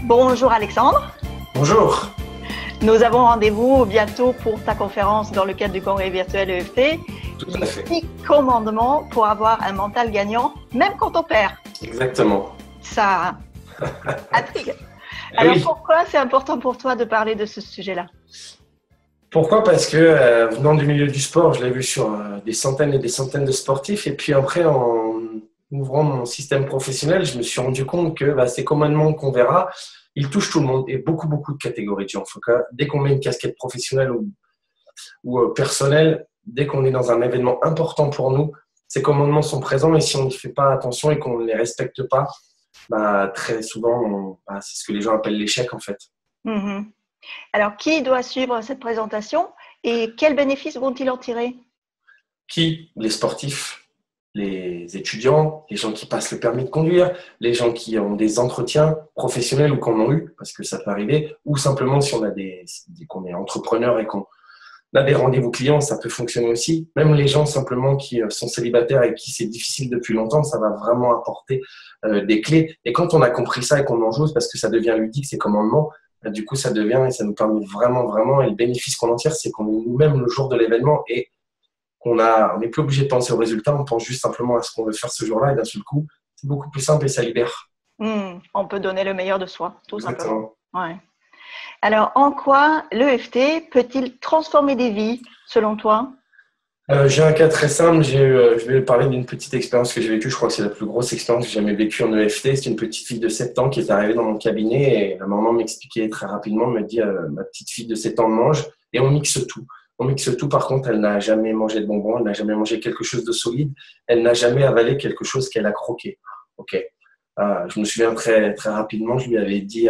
Bonjour Alexandre. Bonjour. Nous avons rendez-vous bientôt pour ta conférence dans le cadre du congrès virtuel EFT. Tout à fait. 10 commandements pour avoir un mental gagnant, même quand on perd. Exactement. Ça intrigue. Ah Alors oui. pourquoi c'est important pour toi de parler de ce sujet-là? Pourquoi? Parce que venant du milieu du sport, je l'ai vu sur des centaines et des centaines de sportifs. Et puis après, en ouvrant mon système professionnel, je me suis rendu compte que ces commandements qu'on verra, ils touchent tout le monde et beaucoup de catégories de gens. Faut que, dès qu'on met une casquette professionnelle ou personnelle, dès qu'on est dans un événement important pour nous, ces commandements sont présents. Et si on ne fait pas attention et qu'on ne les respecte pas, très souvent, c'est ce que les gens appellent l'échec en fait. Mhm. Alors, qui doit suivre cette présentation et quels bénéfices vont-ils en tirer? Qui? Les sportifs, les étudiants, les gens qui passent le permis de conduire, les gens qui ont des entretiens professionnels ou qu'on a eu, parce que ça peut arriver, ou simplement si on a qu'on est entrepreneur et qu'on a des rendez-vous clients, ça peut fonctionner aussi. Même les gens simplement qui sont célibataires et qui c'est difficile depuis longtemps, ça va vraiment apporter des clés. Et quand on a compris ça et qu'on en joue, parce que ça devient ludique, ces commandements, du coup ça devient et ça nous permet vraiment, et le bénéfice qu'on en tire, c'est qu'on est nous-mêmes le jour de l'événement et on n'est plus obligé de penser au résultat, on pense juste simplement à ce qu'on veut faire ce jour-là et d'un seul coup, c'est beaucoup plus simple et ça libère. On peut donner le meilleur de soi, tout Exactement. simplement. Ouais. Alors, en quoi l'EFT peut-il transformer des vies, selon toi? J'ai un cas très simple. Je vais parler d'une petite expérience que j'ai vécue. Je crois que c'est la plus grosse expérience que j'ai jamais vécue en EFT. C'est une petite fille de 7 ans qui est arrivée dans mon cabinet et la maman m'expliquait très rapidement, me dit ma petite fille de 7 ans mange et on mixe tout. On mixe tout. Par contre, elle n'a jamais mangé de bonbons, elle n'a jamais mangé quelque chose de solide, elle n'a jamais avalé quelque chose qu'elle a croqué. Ok. Je me souviens très rapidement, je lui avais dit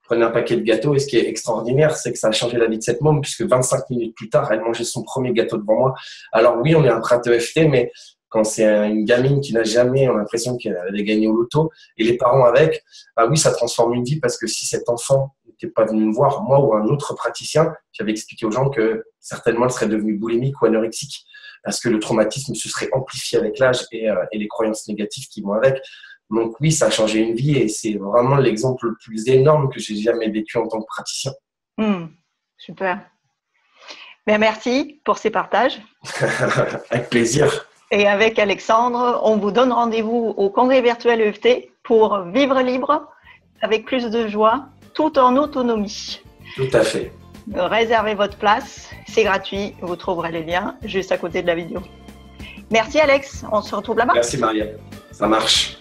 prenez un paquet de gâteaux. Et ce qui est extraordinaire, c'est que ça a changé la vie de cette môme, puisque 25 minutes plus tard, elle mangeait son premier gâteau devant moi. Alors oui, on est un prat EFT, mais quand c'est une gamine qui n'a jamais, on a l'impression qu'elle allait gagner au loto, et les parents avec, oui, ça transforme une vie, parce que si cet enfant n'était pas venu me voir, moi ou un autre praticien, j'avais expliqué aux gens que certainement elle serait devenue boulimique ou anorexique, parce que le traumatisme se serait amplifié avec l'âge et les croyances négatives qui vont avec. Donc oui, ça a changé une vie et c'est vraiment l'exemple le plus énorme que j'ai jamais vécu en tant que praticien. Super. Bien, merci pour ces partages. Avec plaisir. Et avec Alexandre, on vous donne rendez-vous au congrès virtuel EFT pour vivre libre, avec plus de joie, tout en autonomie. Tout à fait. Réservez votre place, c'est gratuit, vous trouverez les liens juste à côté de la vidéo. Merci Alex, on se retrouve là-bas. Merci Marielle, ça marche.